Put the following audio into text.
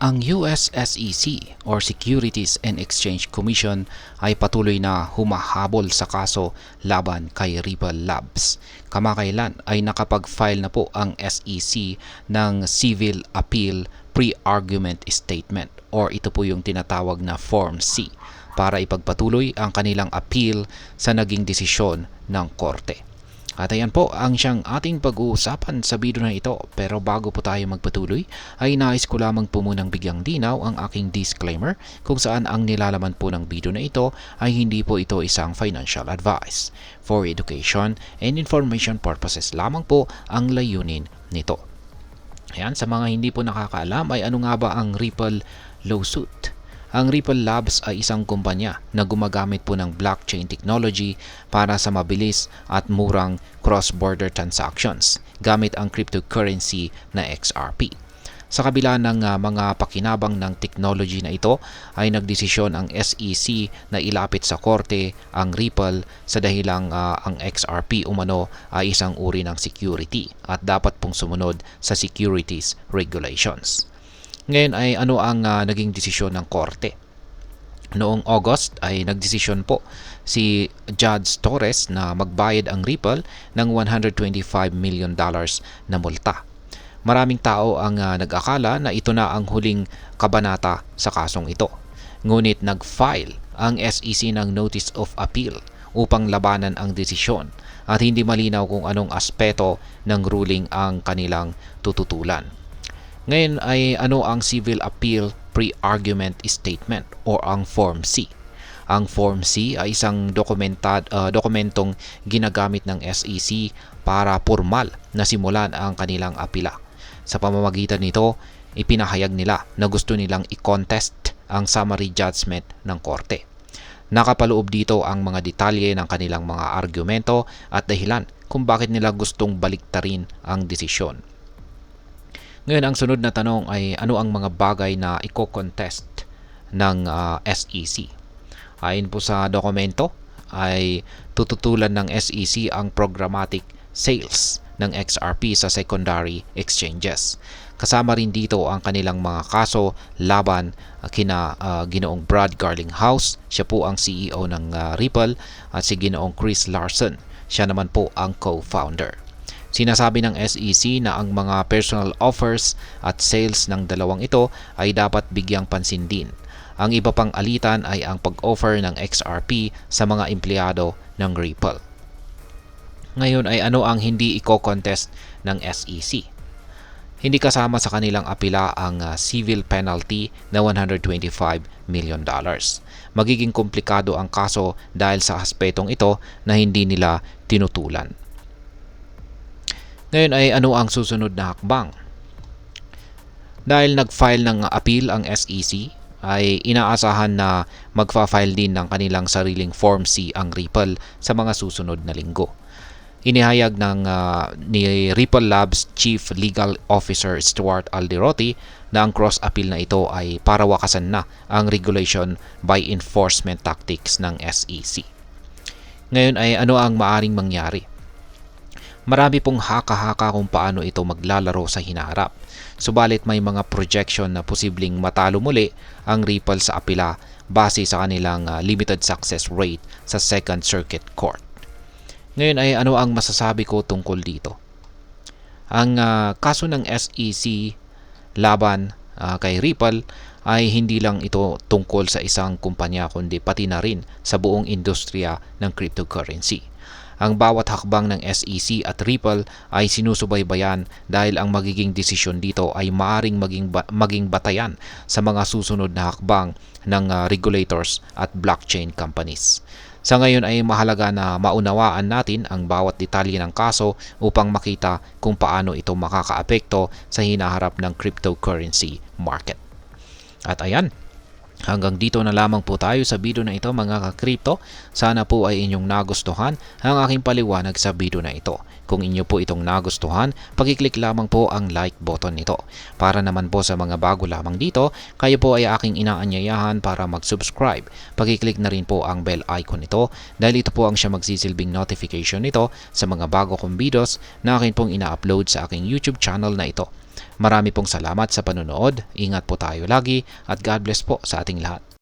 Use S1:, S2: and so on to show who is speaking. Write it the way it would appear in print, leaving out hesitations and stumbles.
S1: Ang US SEC or Securities and Exchange Commission ay patuloy na humahabol sa kaso laban kay Ripple Labs. Kamakailan ay nakapag-file na po ang SEC ng Civil Appeal Pre-Argument Statement or ito po yung tinatawag na Form C para ipagpatuloy ang kanilang appeal sa naging desisyon ng korte. At ayan po ang siyang ating pag-uusapan sa video na ito. Pero bago po tayo magpatuloy, ay nais ko lamang po munang bigyang dinaw ang aking disclaimer kung saan ang nilalaman po ng video na ito ay hindi po ito isang financial advice. For education and information purposes lamang po ang layunin nito. Ayan, sa mga hindi po nakakaalam ay ano nga ba ang Ripple lawsuit? Ang Ripple Labs ay isang kumpanya na gumagamit po ng blockchain technology para sa mabilis at murang cross-border transactions gamit ang cryptocurrency na XRP. Sa kabila ng mga pakinabang ng technology na ito ay nagdesisyon ang SEC na ilapit sa korte ang Ripple sa dahilang ang XRP umano ay isang uri ng security at dapat pong sumunod sa securities regulations. Ngayon ay ano ang naging desisyon ng korte? Noong August ay nagdesisyon po si Judge Torres na magbayad ang Ripple ng $125 million na multa. Maraming tao ang nag-akala na ito na ang huling kabanata sa kasong ito. Ngunit nag-file ang SEC ng Notice of Appeal upang labanan ang desisyon at hindi malinaw kung anong aspeto ng ruling ang kanilang tututulan. Ngayon ay ano ang Civil Appeal Pre-Argument Statement o ang Form C. Ang Form C ay isang dokumentong ginagamit ng SEC para formal na simulan ang kanilang apila. Sa pamamagitan nito, ipinahayag nila na gusto nilang i-contest ang summary judgment ng korte. Nakapaloob dito ang mga detalye ng kanilang mga argumento at dahilan kung bakit nila gustong baliktarin ang desisyon. Ngayon, ang sunod na tanong ay ano ang mga bagay na i-contest ng SEC? Ayon po sa dokumento ay tututulan ng SEC ang programmatic sales ng XRP sa secondary exchanges. Kasama rin dito ang kanilang mga kaso laban kina Ginoong Brad Garlinghouse, siya po ang CEO ng Ripple, at si Ginoong Chris Larsen, siya naman po ang co-founder. Sinasabi ng SEC na ang mga personal offers at sales ng dalawang ito ay dapat bigyang pansin din. Ang iba pang alitan ay ang pag-offer ng XRP sa mga empleyado ng Ripple. Ngayon ay ano ang hindi i-contest ng SEC? Hindi kasama sa kanilang apila ang civil penalty na $125 million. Magiging komplikado ang kaso dahil sa aspetong ito na hindi nila tinutulan. Ngayon ay ano ang susunod na hakbang? Dahil nag-file ng appeal ang SEC, ay inaasahan na magfa-file din ng kanilang sariling Form C ang Ripple sa mga susunod na linggo. Inihayag ni Ripple Labs Chief Legal Officer Stuart Alderoty na ang cross-appeal na ito ay para wakasan na ang regulation by enforcement tactics ng SEC. Ngayon ay ano ang maaring mangyari? Marami pong haka-haka kung paano ito maglalaro sa hinaharap. Subalit may mga projection na posibleng matalo muli ang Ripple sa apila base sa kanilang limited success rate sa Second Circuit Court. Ngayon ay ano ang masasabi ko tungkol dito? Ang kaso ng SEC laban kay Ripple ay hindi lang ito tungkol sa isang kumpanya kundi pati na rin sa buong industriya ng cryptocurrency. Ang bawat hakbang ng SEC at Ripple ay sinusubaybayan dahil ang magiging desisyon dito ay maaring maging batayan sa mga susunod na hakbang ng regulators at blockchain companies. Sa ngayon ay mahalaga na maunawaan natin ang bawat detalye ng kaso upang makita kung paano ito makakaapekto sa hinaharap ng cryptocurrency market. At ayan, hanggang dito na lamang po tayo sa video na ito mga ka-crypto. Sana po ay inyong nagustuhan ang aking paliwanag sa video na ito. Kung inyo po itong nagustuhan, pakiclick lamang po ang like button nito. Para naman po sa mga bago lamang dito, kayo po ay aking inaanyayahan para mag-subscribe. Pakiclick na rin po ang bell icon nito dahil ito po ang siya magsisilbing notification nito sa mga bago kong videos na akin pong ina-upload sa aking YouTube channel na ito. Marami pong salamat sa panonood, ingat po tayo lagi at God bless po sa ating lahat.